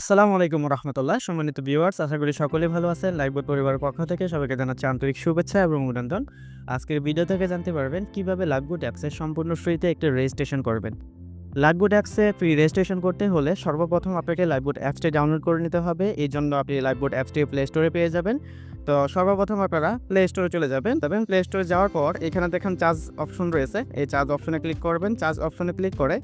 আসসালামু আলাইকুম রহমতুল্লাহ। সম্মানিত ভিউয়ার্স, আশা করি সকলেই ভালো আছেন। লাইভবোট পরিবারের পক্ষ থেকে সবাইকে জানাচ্ছি আন্তরিক শুভেচ্ছা এবং অভিনন্দন। আজকের ভিডিও থেকে জানতে পারবেন কিভাবে লাইভবোট অ্যাপসে সম্পূর্ণ ফ্রিতে একটি রেজিস্ট্রেশন করবেন। লাইভবোট অ্যাপসে ফ্রি রেজিস্ট্রেশন করতে হলে সর্বপ্রথম আপনাকে লাইভবোট অ্যাপসটি ডাউনলোড করে নিতে হবে। এই জন্য আপনি লাইভবোট অ্যাপসটি প্লে স্টোরে পেয়ে যাবেন। তো সর্বপ্রথম আপনারা প্লে স্টোরে চলে যাবেন। তবে প্লে স্টোরে যাওয়ার পর এখানে দেখেন চার্জ অপশন রয়েছে। এই চার্জ অপশনে ক্লিক করবেন। চার্জ অপশনে ক্লিক করে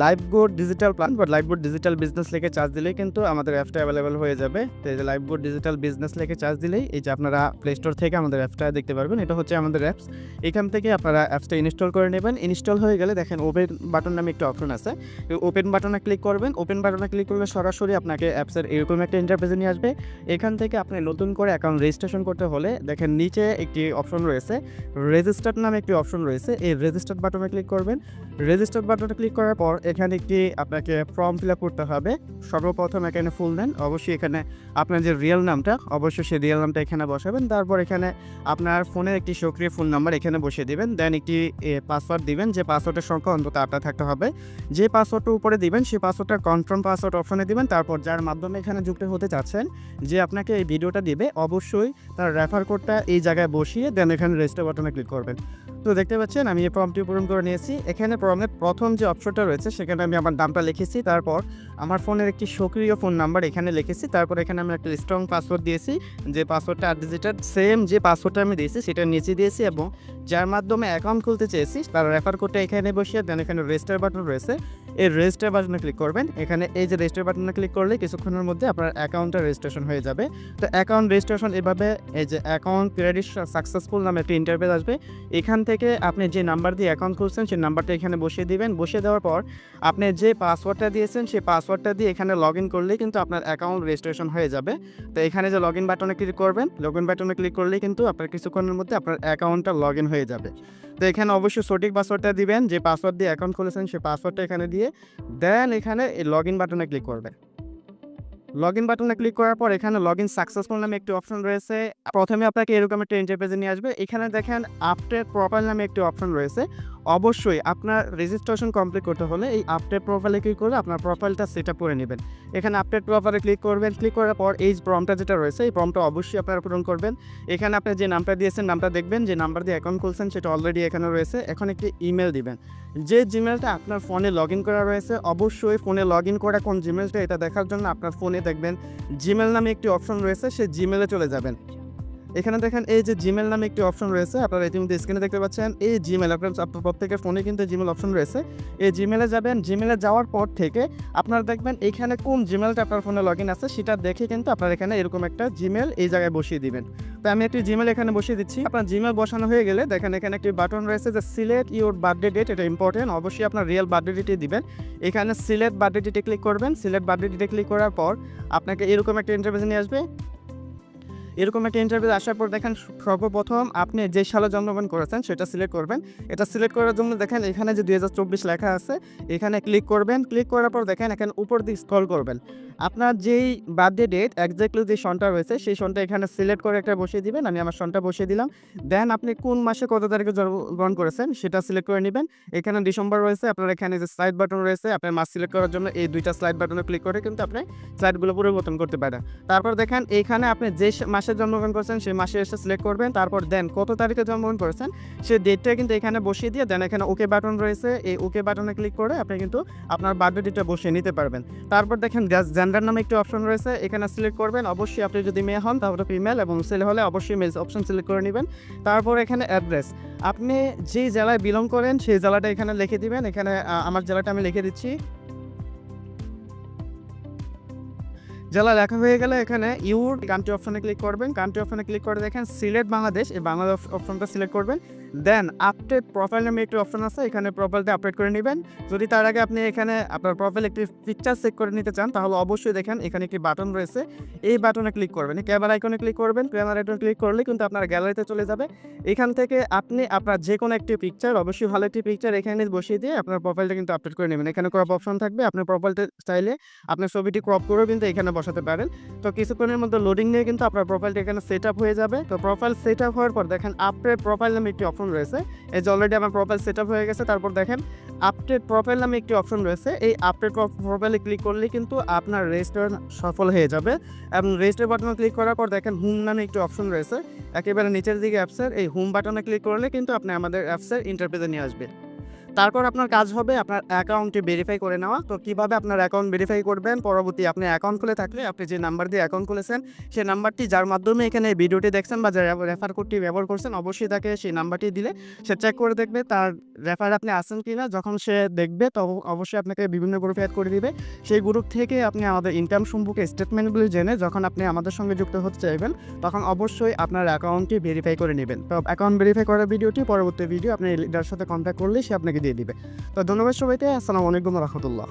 লাইভবোট ডিজিটাল প্ল্যান বা লাইভবোট ডিজিটাল বিজনেস লিখে চার্জ দিলেই কিন্তু আমাদের অ্যাপটা অ্যাভেলেবল হয়ে যাবে। তো এই যে লাইভবোট ডিজিটাল বিজনেস লিখে চার্জ দিলেই এই যে আপনারা প্লে স্টোর থেকে আমাদের অ্যাপটা দেখতে পারবেন। এটা হচ্ছে আমাদের অ্যাপস। এখান থেকে আপনারা অ্যাপসটা ইনস্টল করে নেবেন। ইনস্টল হয়ে গেলে দেখেন ওপেন বাটন নামে একটা অপশন আছে। ওপেন বাটনে ক্লিক করবেন। ওপেন বাটনে ক্লিক করলে সরাসরি আপনাকে অ্যাপসের এরকম একটা ইন্টারফেসে নিয়ে আসবে। এখান থেকে আপনি নতুন করে অ্যাকাউন্ট রেজিস্ট্রেশন করতে হলে দেখেন নিচে একটি অপশন রয়েছে, রেজিস্টার্ড নামে একটি অপশন রয়েছে। এই রেজিস্টার্ড বাটনে ক্লিক করবেন। রেজিস্টার্ড বাটনে ক্লিক করার পর এখানে একটি আপনাকে ফর্ম ফিল আপ করতে হবে। সর্বপ্রথম এখানে ফুল নেন, অবশ্যই এখানে আপনার যে রিয়েল নামটা অবশ্যই সেই রিয়েল নামটা এখানে বসাবেন। তারপর এখানে আপনার ফোনের একটি সক্রিয় ফোন নাম্বার এখানে বসিয়ে দিবেন। দেন একটি পাসওয়ার্ড দিবেন, যে পাসওয়ার্ডের সংখ্যা অন্তত 8টা থাকতে হবে। যে পাসওয়ার্ডটা উপরে দিবেন সেই পাসওয়ার্ডটা কনফার্ম পাসওয়ার্ড অপশনে দিবেন। তারপর যার মাধ্যমে এখানে যুক্ত হতে চাচ্ছেন, যে আপনাকে এই ভিডিওটা দিবে, অবশ্যই তার রেফার কোডটা এই জায়গায় বসিয়ে দেন এখানে রেজিস্টার বাটনে ক্লিক করবেন। তো দেখতে পাচ্ছেন আমি এই ফর্মটি পূরণ করে নিয়েছি। এখানে ফর্মের প্রথম যে অপশনটা রয়েছে সেখানে আমি আমার নামটা লিখেছি। তারপর আমার ফোনের একটি সক্রিয় ফোন নাম্বার এখানে লিখেছি। তারপর এখানে আমি একটা স্ট্রং পাসওয়ার্ড দিয়েছি, যে পাসওয়ার্ডটা 8 ডিজিটের সেম যে পাসওয়ার্ডটা আমি দিয়েছি সেটা নিচে দিয়েছি, এবং যার মাধ্যমে অ্যাকাউন্ট খুলতে চেয়েছি তার রেফার কোডটা এখানে বসিয়ে দেন এখানে রেজিস্টার বাটন রয়েছে, এই রেজিস্টার বাটনে ক্লিক করবেন। এখানে এই যে রেজিস্টার বাটনে ক্লিক করলে কিছুক্ষণের মধ্যে আপনার অ্যাকাউন্টটা রেজিস্ট্রেশন হয়ে যাবে। তো অ্যাকাউন্ট রেজিস্ট্রেশন এভাবে, এই যে অ্যাকাউন্ট ক্রেডিট সাকসেসফুল নামে একটা ইন্টারফেস আসবে। এখান থেকে আপনি যে নাম্বার দিয়ে অ্যাকাউন্ট খুলছেন সেই নাম্বারটা এখানে বসিয়ে দিবেন। বসিয়ে দেওয়ার পর আপনি যে পাসওয়ার্ডটা দিয়েছেন সেই পাসওয়ার্ডটা দিয়ে এখানে লগ ইন করলেই কিন্তু আপনার অ্যাকাউন্ট রেজিস্ট্রেশন হয়ে যাবে। তো এখানে যে লগ ইন বাটনে ক্লিক করবেন, লগ ইন বাটনে ক্লিক করলেই কিন্তু আপনার কিছুক্ষণের মধ্যে আপনার অ্যাকাউন্টটা লগ ইন হয়ে যাবে। তো এখানে অবশ্যই সঠিক পাসওয়ার্ডটা দিবেন, যে পাসওয়ার্ড দিয়ে অ্যাকাউন্ট খুলেছেন সেই পাসওয়ার্ডটা এখানে দিয়ে দেন এখানে এই লগ ইন বাটনে ক্লিক করবেন। লগ ইন বাটনে ক্লিক করার পর এখানে লগ ইন সাকসেসফুল নামে একটি অপশন রয়েছে। প্রথমে আপনাকে এরকম একটা ইন্টারফেসে নিয়ে আসবে। এখানে দেখেন আপডেট প্রোফাইল নামে একটি অপশন রয়েছে। অবশ্যই আপনার রেজিস্ট্রেশন কমপ্লিট করতে হলে এই আপডেট প্রোফাইলে ক্লিক করে আপনার প্রোফাইলটা সেট আপ করে নেবেন। এখানে আপডেট প্রোফাইলে ক্লিক করবেন। ক্লিক করার পর এই ফর্মটা যেটা রয়েছে এই ফর্মটা অবশ্যই আপনারা পূরণ করবেন। এখানে আপনি যে নামটা দিয়েছেন নামটা দেখবেন, যে নাম্বার দিয়ে অ্যাকাউন্ট খুলছেন সেটা অলরেডি এখানে রয়েছে। এখন একটি ইমেল দিবেন, যে জিমেলটা আপনার ফোনে লগ ইন করা রয়েছে। অবশ্যই ফোনে লগ ইন করা কোন জিমেলটা এটা দেখার জন্য আপনার ফোনে দেখবেন জিমেল নামে একটি অপশন রয়েছে, সেই জিমেলে চলে যাবেন। এখানে দেখেন এই যে জিমেল নামে একটি অপশন রয়েছে, আপনারা ইতিমধ্যে স্ক্রিনে দেখতে পাচ্ছেন। এই জিমেল আপনার প্রত্যেকের ফোনে কিন্তু জিমেল অপশন রয়েছে। এই জিমেলে যাবেন। জিমেলে যাওয়ার পর থেকে আপনারা দেখবেন এখানে কোন জিমেলটা আপনার ফোনে লগ ইন আছে সেটা দেখে কিন্তু আপনার এখানে এরকম একটা জিমেল এই জায়গায় বসিয়ে দিবেন। তো আমি একটি জিমেল এখানে বসিয়ে দিচ্ছি। আপনার জিমেল বসানো হয়ে গেলে দেখেন এখানে একটি বাটন রয়েছে যে সিলেক্ট ইউর বার্থডে ডেট। এটা ইম্পর্টেন্ট, অবশ্যই আপনার রিয়েল বার্থডে ডেটই দিবেন। এখানে সিলেক্ট বার্থডে ডেটে ক্লিক করবেন। সিলেক্ট বার্থডে ডেটে ক্লিক করার পর আপনাকে এরকম একটা ইন্টারফেসে নিয়ে আসবে। এরকম একটা ইন্টারভিউ আসার পর দেখেন সর্বপ্রথম আপনি যে সালে জন্মগ্রহণ করেছেন সেটা সিলেক্ট করবেন। এটা সিলেক্ট করার জন্য দেখেন এখানে যে 2024 লেখা আছে এখানে ক্লিক করবেন। ক্লিক করার পর দেখেন এখানে উপর দিকে স্ক্রল করবেন। আপনার যেই বার্থডে ডেট এক্স্যাক্টলি যে সনটা রয়েছে সেই সনটা এখানে সিলেক্ট করে একটা বসিয়ে দিবেন। আমি আমার সনটা বসিয়ে দিলাম। দেন আপনি কোন মাসে কত তারিখে জন্মগ্রহণ করেছেন সেটা সিলেক্ট করে নেবেন। এখানে ডিসেম্বর রয়েছে, আপনার এখানে যে স্লাইড বাটন রয়েছে আপনার মাস সিলেক্ট করার জন্য এই দুইটা স্লাইড বাটনে ক্লিক করে কিন্তু আপনি স্লাইডগুলো পরিবর্তন করতে পারেন। তারপর দেখেন এইখানে আপনি যে মাসে জন্মগ্রহণ করেছেন সেই মাসে এসে সিলেক্ট করবেন। তারপর দেন কত তারিখে জন্মগ্রহণ করেছেন সেই ডেটটা কিন্তু এখানে বসিয়ে দিয়ে দেন এখানে ওকে বাটন রয়েছে, এই ওকে বাটনে ক্লিক করে আপনি কিন্তু আপনার বার্থডে ডেটটা বসিয়ে নিতে পারবেন। তারপর দেখেন জেন্ডার নামে একটি অপশন রয়েছে, এখানে সিলেক্ট করবেন। অবশ্যই আপনি যদি মেয়ে হন তাহলে ফিমেল, এবং ছেলে হলে অবশ্যই মেল অপশন সিলেক্ট করে নেবেন। তারপর এখানে অ্যাড্রেস, আপনি যেই জেলায় বিলং করেন সেই জেলাটা এখানে লিখে দিবেন। এখানে আমার জেলাটা আমি লিখে দিচ্ছি। জেলা লেখা হয়ে গেলে এখানে ইউর কান্ট্রি অপশনে ক্লিক করবেন। কান্ট্রি অপশনে ক্লিক করে দেখেন সিলেক্ট বাংলাদেশ, এই বাংলাদেশ অপশনটা সিলেক্ট করবেন। দেন আপডেট প্রোফাইল নামে একটি অপশন আছে, এখানে প্রোফাইলটা আপডেট করে নেবেন। যদি তার আগে আপনি এখানে আপনার প্রোফাইল একটি পিকচার চেক করে নিতে চান তাহলে অবশ্যই দেখেন এখানে একটি বাটন রয়েছে, এই বাটনে ক্লিক করবেন। ক্যামেরা আইকনে ক্লিক করবেন। ক্যামেরা আইকনে ক্লিক করলে কিন্তু আপনার গ্যালারিতে চলে যাবে। এখান থেকে আপনি আপনার যে কোনো একটি পিকচার, অবশ্যই ভালো একটি পিকচার এখানে বসিয়ে দিয়ে আপনার প্রোফাইলটা কিন্তু আপডেট করে নেবেন। এখানে ক্রপ অপশন থাকবে, আপনার প্রোফাইলটা চাইলে আপনার ছবিটি ক্রপ করেও কিন্তু এখানে বসাতে পারেন। তো কিছুক্ষণের মধ্যে লোডিং নিয়ে কিন্তু আপনার প্রোফাইলটা এখানে সেট আপ হয়ে যাবে। তো প্রোফাইল সেট আপ হওয়ার পর দেখেন আপডেট প্রোফাইল নামে একটি অপশন রয়েছে। এই যে অলরেডি আমার প্রোফাইল সেট আপ হয়ে গেছে। তারপর দেখেন আপডেট প্রোফাইল নামে একটি অপশন রয়েছে। এই আপডেট প্রোফাইলে ক্লিক করলে কিন্তু আপনার রেজিস্টার সফল হয়ে যাবে এবং রেজিস্টার বাটনে ক্লিক করার পর দেখেন হোম নামে একটি অপশন রয়েছে। একেবারে নিচের দিকে অ্যাপসের এই হোম বাটনে ক্লিক করলে কিন্তু আপনি আমাদের অ্যাপসের ইন্টারফেসে নিয়ে আসবেন। তারপর আপনার কাজ হবে আপনার অ্যাকাউন্টটি ভেরিফাই করে নেওয়া। তো কিভাবে আপনার অ্যাকাউন্ট ভেরিফাই করবেন, পরবর্তী আপনি অ্যাকাউন্ট খুলে থাকলে আপনি যে নাম্বার দিয়ে অ্যাকাউন্ট খুলেছেন সেই নাম্বারটি যার মাধ্যমে এখানে ভিডিওটি দেখছেন বা যার রেফার কোডটি ব্যবহার করছেন অবশ্যই তাকে সেই নাম্বারটি দিলে সে চেক করে দেখবে তার রেফার আপনি আছেন কিনা। যখন সে দেখবে তখন অবশ্যই আপনাকে বিভিন্ন গ্রুপে অ্যাড করে দিবে। সেই গ্রুপ থেকে আপনি আমাদের ইনকাম সম্পর্কে স্টেটমেন্টগুলি জেনে যখন আপনি আমাদের সঙ্গে যুক্ত হতে চাইবেন তখন অবশ্যই আপনার অ্যাকাউন্টটি ভেরিফাই করে নেবেন। তো অ্যাকাউন্ট ভেরিফাই করার ভিডিওটি পরবর্তী ভিডিও আপনি লিডার সাথে কন্ট্যাক্ট করলে সে আপনাকে দিয়ে দিবে। তো ধন্যবাদ সবাইকে। আসসালামু আলাইকুম রহমতুল্লাহ।